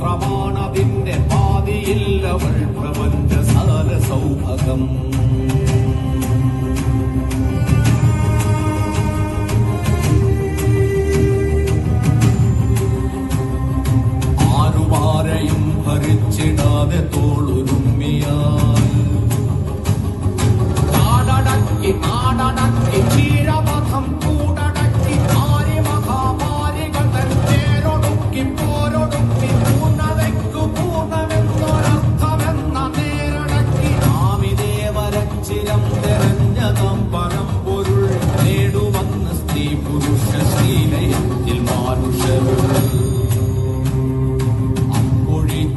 മാത്രമാണതിന്റെ പാതിയില്ലവൾ പ്രപഞ്ചസാര സൗഭകം. ആരുമാരെയും ഭരിച്ചിടാതെ തോളുരുമ്മിയാൽ നാടടക്കി നാടടക്കി ക്ഷീരപഥം കൂടടക്കി ആരി മഹാമാരികൾ തേരൊടുക്കി പോരൊടുക്കി പൂർണ്ണതയ്ക്കു പൂർണ്ണമെന്നൊരർത്ഥമെന്ന നേരടക്കി നാമിദേവരച്ചിരം തെരഞ്ഞതാം പരമ്പൊരുൾ നേടുവന്ന് സ്ത്രീ പുരുഷ ശ്രീലയത്തിൽ മാനുഷരുൾ.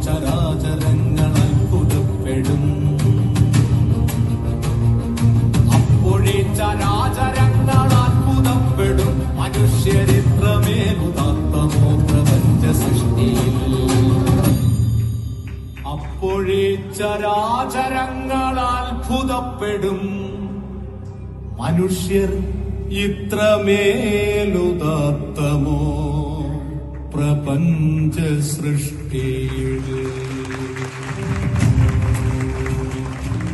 ചരാചരങ്ങൾ അത്ഭുതപ്പെടും അപ്പോഴേ ചരാചരങ്ങൾ അത്ഭുതപ്പെടും മനുഷ്യരിത്രമേലുദാത്തമോ പ്രപഞ്ച സൃഷ്ടിയിൽ. അപ്പോഴേ ചരാചരങ്ങൾ അത്ഭുതപ്പെടും മനുഷ്യർ ഇത്രമേലുദാത്തമോ പ്രപഞ്ച സൃഷ്ടിയിൽ.